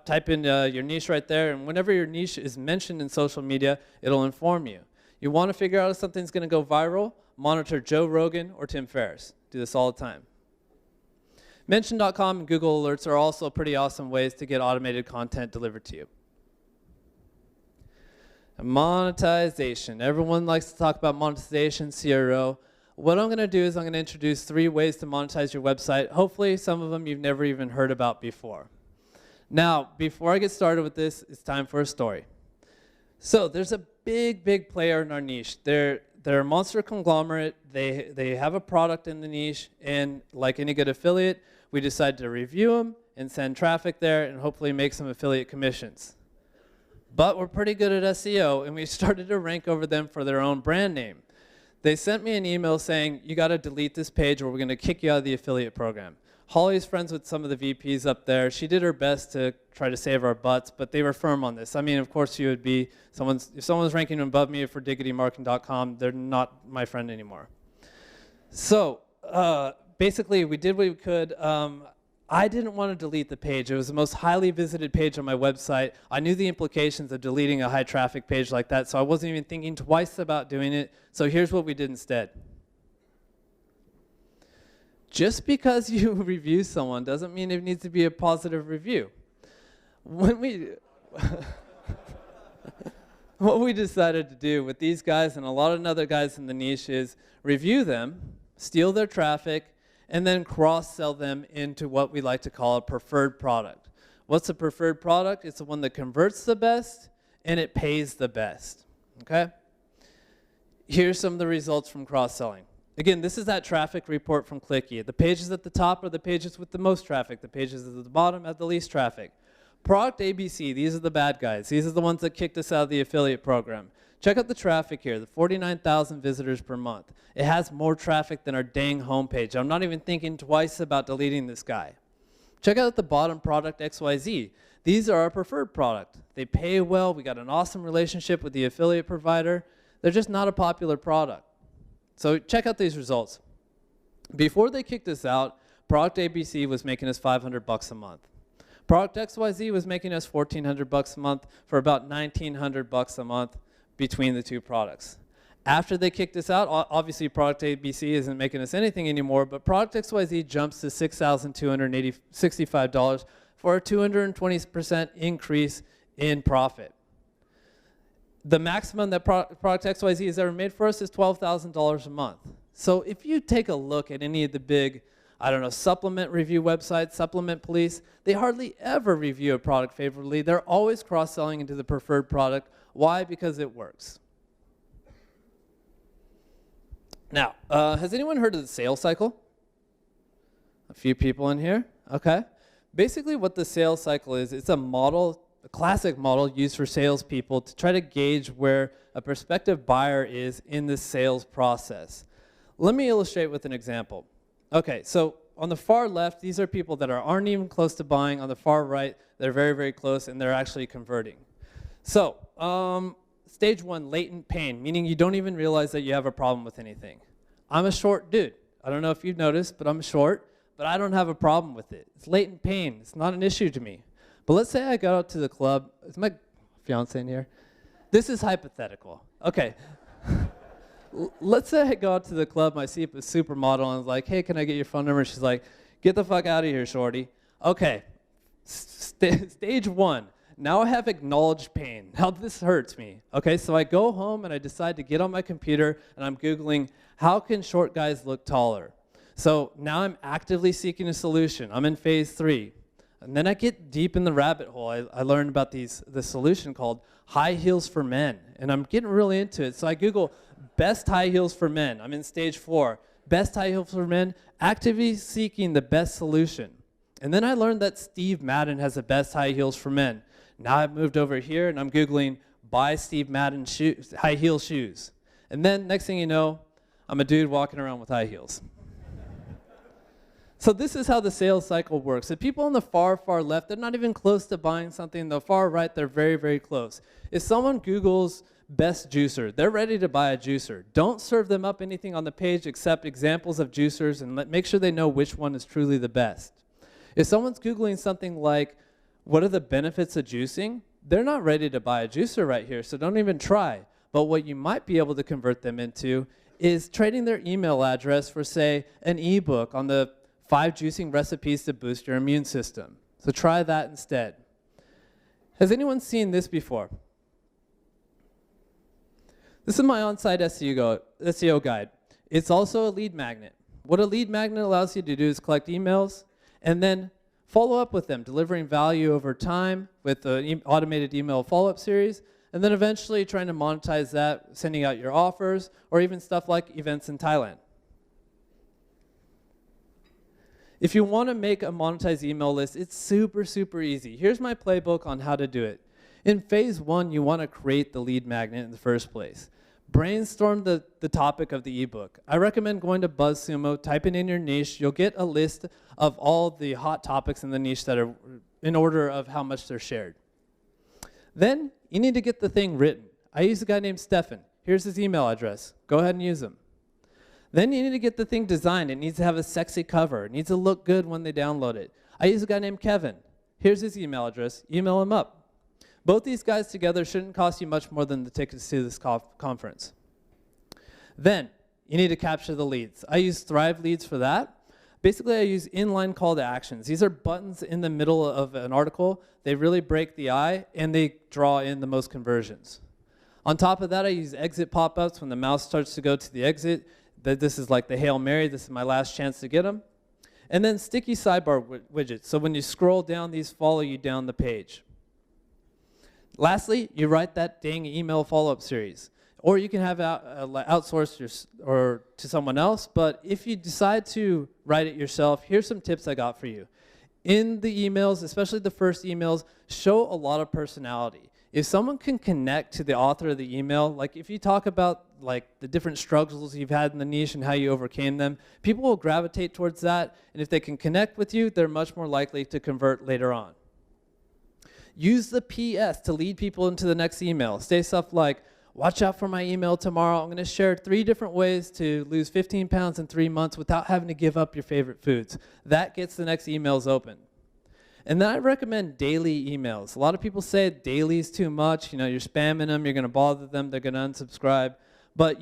type in your niche right there, and whenever your niche is mentioned in social media, it'll inform you. You want to figure out if something's going to go viral, monitor Joe Rogan or Tim Ferriss. Do this all the time. Mention.com and Google Alerts are also pretty awesome ways to get automated content delivered to you. Monetization. Everyone likes to talk about monetization, CRO. What I'm going to do is I'm going to introduce 3 ways to monetize your website. Hopefully some of them you've never even heard about before. Now, before I get started with this, it's time for a story. So there's a big player in our niche. They're a monster conglomerate. They have a product in the niche, and like any good affiliate, we decided to review them and send traffic there and hopefully make some affiliate commissions. But we're pretty good at SEO, and we started to rank over them for their own brand name. They sent me an email saying, you got to delete this page or we're going to kick you out of the affiliate program. Holly's friends with some of the VPs up there. She did her best to try to save our butts, but they were firm on this. I mean, of course you would be, if someone's ranking above me for diggitymarketing.com, they're not my friend anymore. So basically we did what we could. I didn't want to delete the page. It was the most highly visited page on my website. I knew the implications of deleting a high traffic page like that, so I wasn't even thinking twice about doing it. So here's what we did instead. Just because you review someone doesn't mean it needs to be a positive review. What we decided to do with these guys and a lot of other guys in the niche is review them, steal their traffic, and then cross-sell them into what we like to call a preferred product. What's a preferred product? It's the one that converts the best and it pays the best. Okay? Here's some of the results from cross-selling. Again, this is that traffic report from Clicky. The pages at the top are the pages with the most traffic. The pages at the bottom have the least traffic. Product ABC, these are the bad guys. These are the ones that kicked us out of the affiliate program. Check out the traffic here, the 49,000 visitors per month. It has more traffic than our dang homepage. I'm not even thinking twice about deleting this guy. Check out the bottom product XYZ. These are our preferred product. They pay well. We got an awesome relationship with the affiliate provider. They're just not a popular product. So check out these results. Before they kicked us out, product ABC was making us $500 a month. Product XYZ was making us $1,400 a month for about $1,900 a month between the two products. After they kicked us out, obviously product ABC isn't making us anything anymore, but product XYZ jumps to $6,265 for a 220% increase in profit. The maximum that product XYZ has ever made for us is $12,000 a month. So if you take a look at any of the big, I don't know, supplement review websites, supplement police, they hardly ever review a product favorably. They're always cross-selling into the preferred product. Why? Because it works. Now, has anyone heard of the sales cycle? A few people in here? Okay. Basically what the sales cycle is, it's a model, a classic model used for salespeople to try to gauge where a prospective buyer is in the sales process. Let me illustrate with an example. Okay, so on the far left, these are people that aren't even close to buying. On the far right, they're very, very close, and they're actually converting. So, stage one, latent pain, meaning you don't even realize that you have a problem with anything. I'm a short dude. I don't know if you've noticed, but I'm short, but I don't have a problem with it. It's latent pain. It's not an issue to me. But let's say I go out to the club. Is my fiance in here? This is hypothetical. Okay. Let's say I go out to the club, I see a supermodel, and I'm like, hey, can I get your phone number? She's like, get the fuck out of here, shorty. Okay, stage one. Now I have acknowledged pain. Now this hurts me. Okay, so I go home and I decide to get on my computer and I'm Googling, how can short guys look taller? So now I'm actively seeking a solution. I'm in phase 3. And then I get deep in the rabbit hole. I learned about this solution called high heels for men. And I'm getting really into it. So I Google best high heels for men. I'm in stage 4. Best high heels for men, actively seeking the best solution. And then I learned that Steve Madden has the best high heels for men. Now I've moved over here and I'm Googling buy Steve Madden high heel shoes. And then next thing you know, I'm a dude walking around with high heels. So this is how the sales cycle works. The people on the far, far left, they're not even close to buying something. The far right, they're very, very close. If someone Googles best juicer, they're ready to buy a juicer. Don't serve them up anything on the page except examples of juicers and make sure they know which one is truly the best. If someone's Googling something like, what are the benefits of juicing? They're not ready to buy a juicer right here, so don't even try. But what you might be able to convert them into is trading their email address for, say, an ebook on the 5 juicing recipes to boost your immune system. So try that instead. Has anyone seen this before? This is my on-site SEO guide. It's also a lead magnet. What a lead magnet allows you to do is collect emails and then follow up with them, delivering value over time with an automated email follow-up series, and then eventually trying to monetize that, sending out your offers, or even stuff like events in Thailand. If you want to make a monetized email list, it's super, super easy. Here's my playbook on how to do it. In phase 1, you want to create the lead magnet in the first place. Brainstorm the topic of the ebook. I recommend going to BuzzSumo, typing in your niche. You'll get a list of all the hot topics in the niche that are in order of how much they're shared. Then you need to get the thing written. I use a guy named Stefan. Here's his email address. Go ahead and use him. Then you need to get the thing designed. It needs to have a sexy cover. It needs to look good when they download it. I use a guy named Kevin. Here's his email address. Email him up. Both these guys together shouldn't cost you much more than the tickets to this conference. Then you need to capture the leads. I use Thrive Leads for that. Basically, I use inline call to actions. These are buttons in the middle of an article. They really break the eye, and they draw in the most conversions. On top of that, I use exit pop-ups when the mouse starts to go to the exit. This is like the Hail Mary. This is my last chance to get them. And then sticky sidebar widgets. So when you scroll down, these follow you down the page. Lastly, you write that dang email follow-up series. Or you can have it outsourced or to someone else. But if you decide to write it yourself, here's some tips I got for you. In the emails, especially the first emails, show a lot of personality. If someone can connect to the author of the email, like if you talk about like the different struggles you've had in the niche and how you overcame them, people will gravitate towards that. And if they can connect with you, they're much more likely to convert later on. Use the PS to lead people into the next email. Say stuff like, watch out for my email tomorrow. I'm going to share 3 different ways to lose 15 pounds in 3 months without having to give up your favorite foods. That gets the next emails open. And then I recommend daily emails. A lot of people say daily is too much. You know, you're spamming them, you're going to bother them, they're going to unsubscribe. But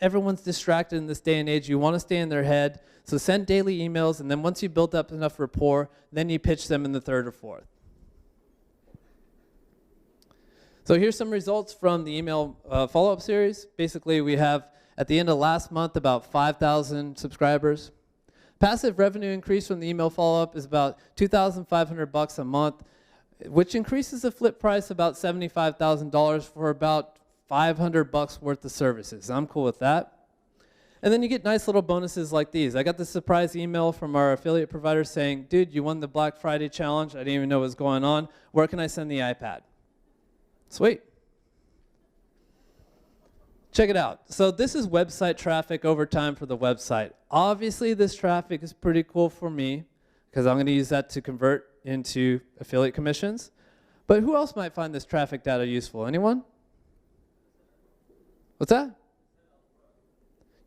everyone's distracted in this day and age. You want to stay in their head. So send daily emails, and then once you've built up enough rapport, then you pitch them in the 3rd or 4th. So here's some results from the email follow-up series. Basically, we have, at the end of last month, about 5,000 subscribers. Passive revenue increase from the email follow-up is about $2,500 a month, which increases the flip price about $75,000 for about $500 worth of services. I'm cool with that. And then you get nice little bonuses like these. I got this surprise email from our affiliate provider saying, dude, you won the Black Friday challenge. I didn't even know what was going on. Where can I send the iPad? Sweet. Check it out. So this is website traffic over time for the website. Obviously, this traffic is pretty cool for me because I'm going to use that to convert into affiliate commissions. But who else might find this traffic data useful? Anyone? What's that?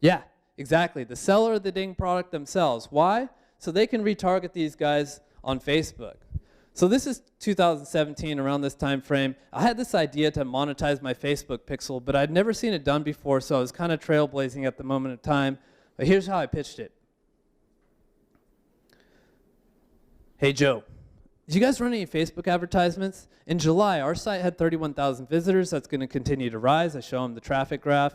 Yeah, exactly. The seller of the dang product themselves. Why? So they can retarget these guys on Facebook. So this is 2017, around this time frame. I had this idea to monetize my Facebook pixel, but I'd never seen it done before, so I was kind of trailblazing at the moment of time. But here's how I pitched it. Hey, Joe, did you guys run any Facebook advertisements? In July, our site had 31,000 visitors. That's going to continue to rise. I show them the traffic graph.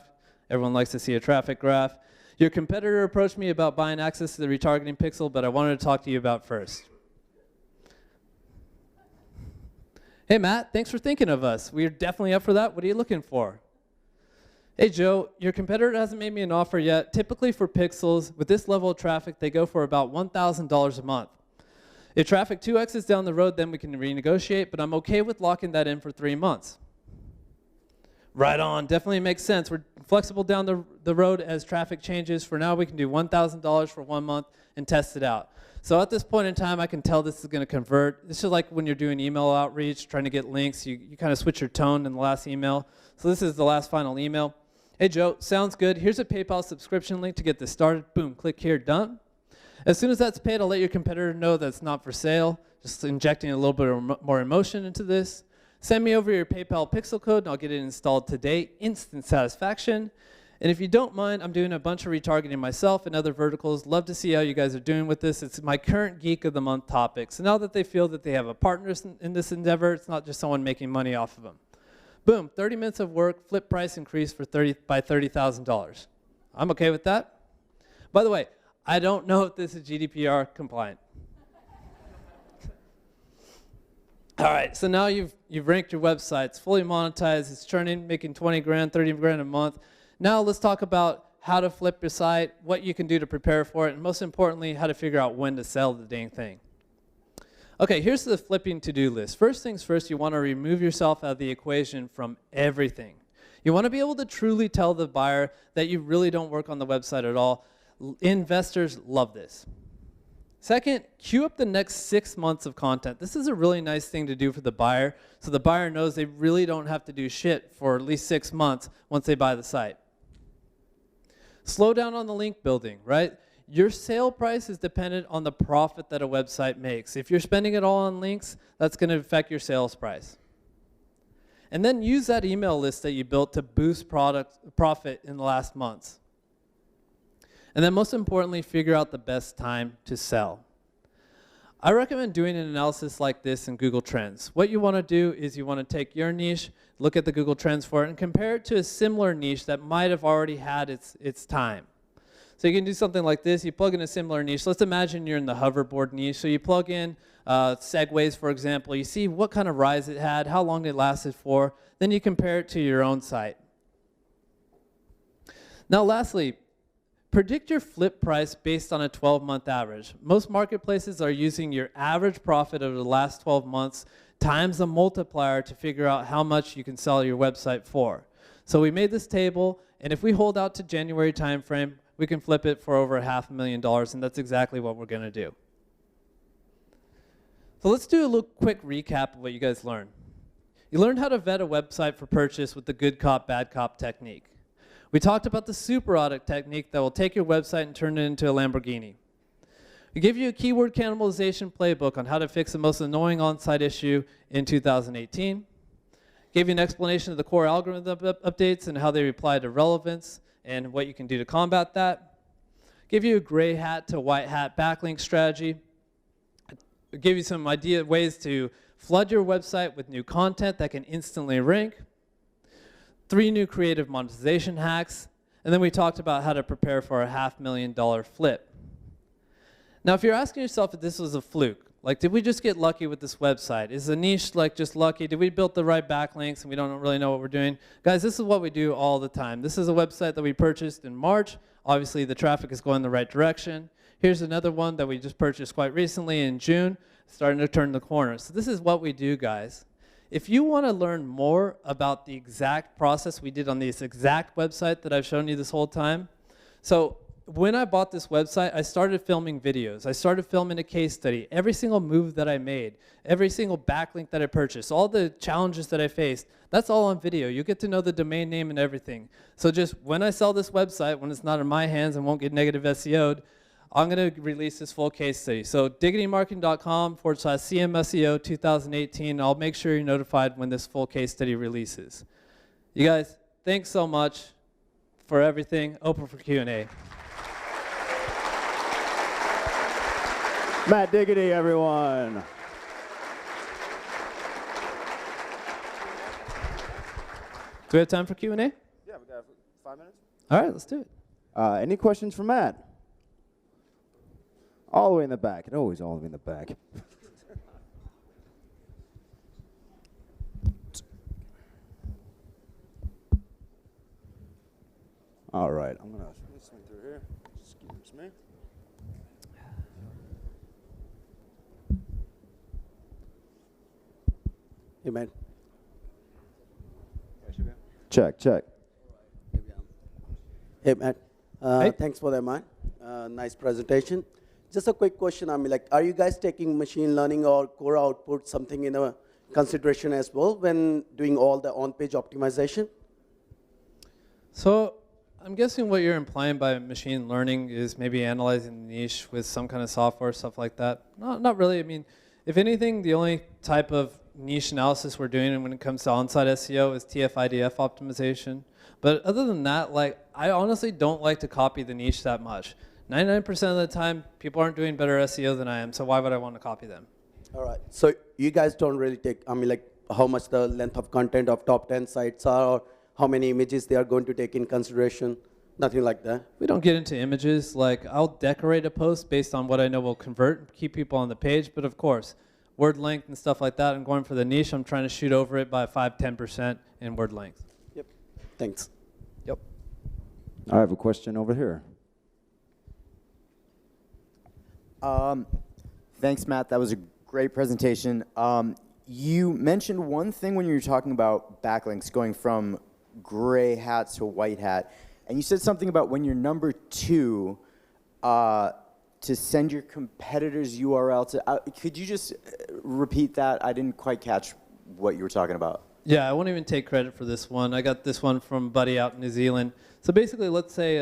Everyone likes to see a traffic graph. Your competitor approached me about buying access to the retargeting pixel, but I wanted to talk to you about first. Hey, Matt, thanks for thinking of us. We're definitely up for that. What are you looking for? Hey, Joe, your competitor hasn't made me an offer yet. Typically for pixels, with this level of traffic, they go for about $1,000 a month. If traffic 2x is down the road, then we can renegotiate, but I'm okay with locking that in for 3 months. Right on, definitely makes sense. We're flexible down the road as traffic changes. For now, we can do $1,000 for 1 month and test it out. So at this point in time, I can tell this is going to convert. This is like when you're doing email outreach, trying to get links. You kind of switch your tone in the last email. So this is the last final email. Hey, Joe, sounds good. Here's a PayPal subscription link to get this started. Boom, click here, done. As soon as that's paid, I'll let your competitor know that it's not for sale. Just injecting a little bit more emotion into this. Send me over your PayPal pixel code, and I'll get it installed today. Instant satisfaction. And if you don't mind, I'm doing a bunch of retargeting myself and other verticals. Love to see how you guys are doing with this. It's my current Geek of the Month topic. So now that they feel that they have a partner in this endeavor, it's not just someone making money off of them. Boom, 30 minutes of work, flip price increase for by $30,000. I'm okay with that. By the way, I don't know if this is GDPR compliant. All right, so now you've ranked your website. It's fully monetized. It's churning, making 20 grand, 30 grand a month. Now let's talk about how to flip your site, what you can do to prepare for it, and most importantly, how to figure out when to sell the dang thing. Okay, here's the flipping to-do list. First things first, you want to remove yourself out of the equation from everything. You want to be able to truly tell the buyer that you really don't work on the website at all. Investors love this. Second, queue up the next 6 months of content. This is a really nice thing to do for the buyer, so the buyer knows they really don't have to do shit for at least 6 months once they buy the site. Slow down on the link building, right? Your sale price is dependent on the profit that a website makes. If you're spending it all on links, that's going to affect your sales price. And then use that email list that you built to boost profit in the last months. And then most importantly, figure out the best time to sell. I recommend doing an analysis like this in Google Trends. What you want to do is you want to take your niche, look at the Google Trends for it, and compare it to a similar niche that might have already had its time. So you can do something like this. You plug in a similar niche. Let's imagine you're in the hoverboard niche. So you plug in segways, for example. You see what kind of rise it had, how long it lasted for. Then you compare it to your own site. Now lastly, predict your flip price based on a 12-month average. Most marketplaces are using your average profit over the last 12 months times a multiplier to figure out how much you can sell your website for. So we made this table, and if we hold out to January timeframe, we can flip it for over $500,000, and that's exactly what we're going to do. So let's do a little quick recap of what you guys learned. You learned how to vet a website for purchase with the good cop, bad cop technique. We talked about the super audit technique that will take your website and turn it into a Lamborghini. We gave you a keyword cannibalization playbook on how to fix the most annoying on-site issue in 2018. Gave you an explanation of the core algorithm updates and how they apply to relevance and what you can do to combat that. Gave you a gray hat to white hat backlink strategy. Gave you some ways to flood your website with new content that can instantly rank. 3 new creative monetization hacks. And then we talked about how to prepare for a $500,000 flip. Now, if you're asking yourself if this was a fluke, like, did we just get lucky with this website? Is the niche like just lucky? Did we build the right backlinks and we don't really know what we're doing? Guys, this is what we do all the time. This is a website that we purchased in March. Obviously, the traffic is going the right direction. Here's another one that we just purchased quite recently in June, starting to turn the corner. So this is what we do, guys. If you want to learn more about the exact process we did on this exact website that I've shown you this whole time, so when I bought this website, I started filming videos. I started filming a case study. Every single move that I made, every single backlink that I purchased, all the challenges that I faced, that's all on video. You get to know the domain name and everything. So just when I sell this website, when it's not in my hands and won't get negative SEO'd, I'm going to release this full case study. So diggitymarketing.com/CMSEO2018. I'll make sure you're notified when this full case study releases. You guys, thanks so much for everything. Open for Q&A. Matt Diggity, everyone. Do we have time for Q&A? Yeah, we got 5 minutes. All right, let's do it. Any questions for Matt? All the way in the back. It always all the way in the back. All right, I'm gonna swing through here. Excuse me. Hey, man. Check, check. Hey, Matt. Hey. Thanks for that, man. Nice presentation. Just a quick question. I mean, like, are you guys taking machine learning or core output something in a consideration as well when doing all the on-page optimization? So I'm guessing what you're implying by machine learning is maybe analyzing the niche with some kind of software, stuff like that. Not really. I mean, if anything, the only type of niche analysis we're doing when it comes to on-site SEO is TF-IDF optimization. But other than that, like, I honestly don't like to copy the niche that much. 99% of the time, people aren't doing better SEO than I am, so why would I want to copy them? All right. So you guys don't really take, I mean, like, how much the length of content of top 10 sites are, or how many images they are going to take in consideration? Nothing like that? We don't get into images. Like, I'll decorate a post based on what I know will convert and keep people on the page, but of course, word length and stuff like that, I'm going for the niche. I'm trying to shoot over it by 5–10% in word length. Yep. Thanks. Yep. I have a question over here. Thanks, Matt. That was a great presentation. You mentioned one thing when you were talking about backlinks going from gray hat to white hat, and you said something about when you're number 2 to send your competitor's URL to. Could you just repeat that? I didn't quite catch what you were talking about. Yeah, I won't even take credit for this one. I got this one from a buddy out in New Zealand. So basically, let's say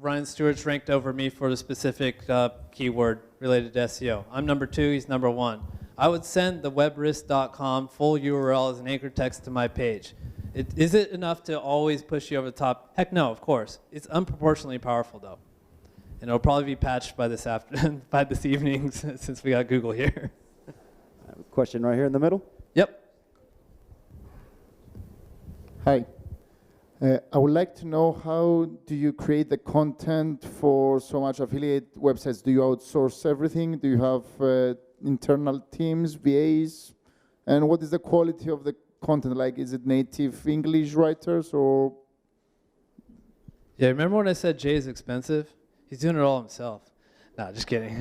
Ryan Stewart's ranked over me for a specific keyword related to SEO. I'm number 2, he's number 1. I would send the webrisk.com full URL as an anchor text to my page. Is it enough to always push you over the top? Heck no, of course. It's unproportionately powerful, though. And it'll probably be patched by this by this evening since we got Google here. I have a question right here in the middle. Yep. Hi. I would like to know, how do you create the content for so much affiliate websites? Do you outsource everything? Do you have internal teams, VAs? And what is the quality of the content like? Is it native English writers or? Yeah, remember when I said Jay is expensive? He's doing it all himself. Nah, just kidding.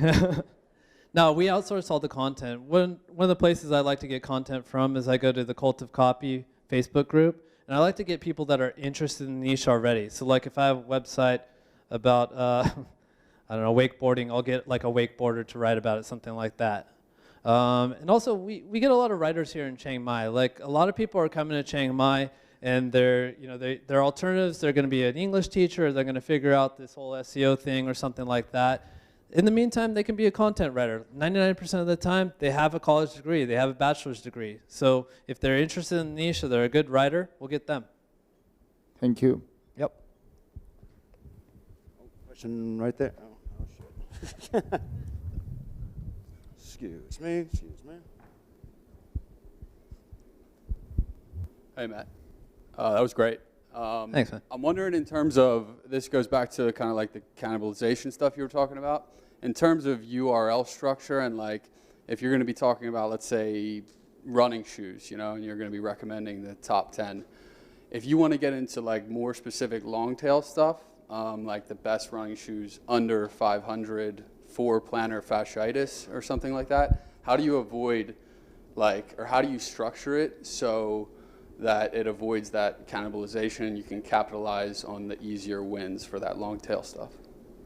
No, we outsource all the content. One of the places I like to get content from is I go to the Cult of Copy Facebook group, and I like to get people that are interested in the niche already. So like if I have a website about, I don't know, wakeboarding, I'll get like a wakeboarder to write about it, something like that. And also, we get a lot of writers here in Chiang Mai. Like a lot of people are coming to Chiang Mai, and their alternatives, they're going to be an English teacher, or they're going to figure out this whole SEO thing or something like that. In the meantime, they can be a content writer. 99% of the time, they have a college degree. They have a bachelor's degree. So if they're interested in the niche or they're a good writer, we'll get them. Thank you. Yep. Question right there. Oh shit. Excuse me. Hey, Matt. That was great. Thanks, man. I'm wondering in terms of, this goes back to kind of like the cannibalization stuff you were talking about. In terms of URL structure and like, if you're going to be talking about, let's say, running shoes, you know, and you're going to be recommending the top 10. If you want to get into like more specific long tail stuff, like the best running shoes under 500 for plantar fasciitis or something like that, how do you avoid like, or how do you structure it so that it avoids that cannibalization and you can capitalize on the easier wins for that long tail stuff?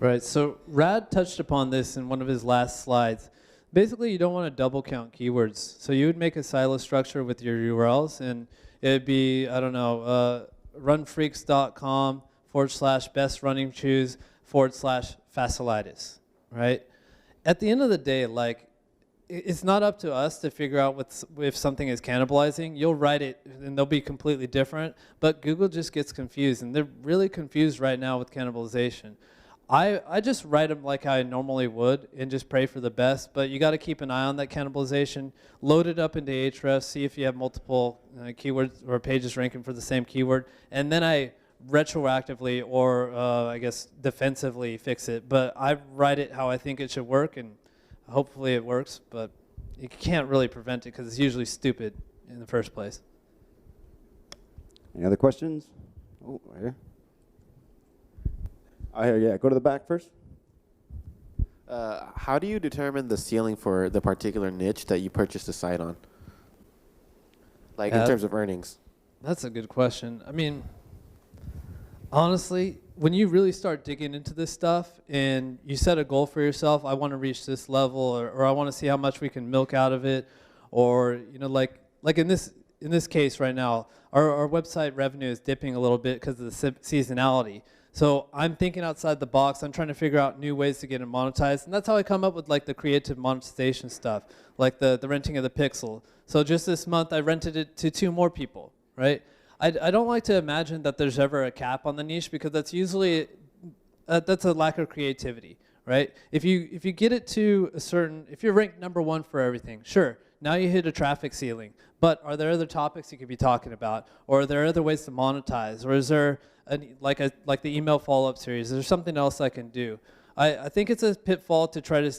Right, so Rad touched upon this in one of his last slides. Basically, you don't want to double count keywords. So you would make a silo structure with your URLs, and it'd be, I don't know, runfreaks.com/best running shoes/fasciitis, right? At the end of the day, like, it's not up to us to figure out if something is cannibalizing. You'll write it, and they'll be completely different, but Google just gets confused, and they're really confused right now with cannibalization. I just write them like I normally would and just pray for the best, but you got to keep an eye on that cannibalization. Load it up into Ahrefs, see if you have multiple keywords or pages ranking for the same keyword, and then I retroactively or I guess defensively fix it. But I write it how I think it should work, and hopefully it works, but you can't really prevent it because it's usually stupid in the first place. Any other questions? Oh, right here. Yeah, go to the back first. How do you determine the ceiling for the particular niche that you purchased the site on? Like in terms of earnings? That's a good question. I mean, honestly, when you really start digging into this stuff and you set a goal for yourself, I want to reach this level, or I want to see how much we can milk out of it, or like in this case right now, our website revenue is dipping a little bit because of the seasonality. So I'm thinking outside the box. I'm trying to figure out new ways to get it monetized, and that's how I come up with like the creative monetization stuff, like the renting of the pixel. So just this month, I rented it to 2 more people, right? I don't like to imagine that there's ever a cap on the niche because that's usually that's a lack of creativity, right? If you get it to a certain, if you're ranked number 1 for everything, sure, now you hit a traffic ceiling. But are there other topics you could be talking about, or are there other ways to monetize, or is there like the email follow-up series? Is there something else I can do? I think it's a pitfall to try to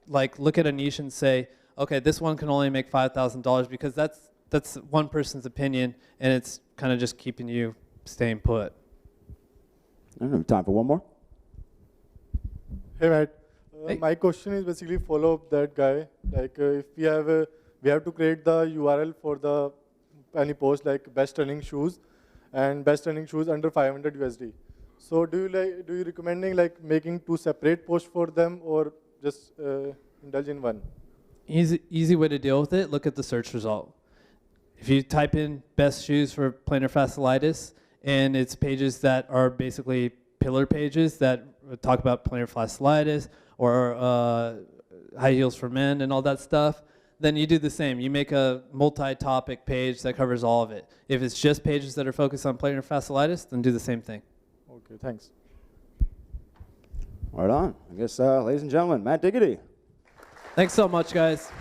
like look at a niche and say, okay, this one can only make $5,000 because that's one person's opinion, and it's kind of just keeping you staying put. I don't have time for one more. Hey Matt, Hey. my question is basically follow up that guy. Like if we have to create the URL for any post like best running shoes and best running shoes under 500 USD. So do you recommending like making 2 separate posts for them, or just indulge in one? Easy way to deal with it, look at the search result. If you type in best shoes for plantar fasciitis, and it's pages that are basically pillar pages that talk about plantar fasciitis or high heels for men and all that stuff, then you do the same. You make a multi-topic page that covers all of it. If it's just pages that are focused on plantar fasciitis, then do the same thing. Okay, thanks. Right on. I guess, ladies and gentlemen, Matt Diggity. Thanks so much, guys.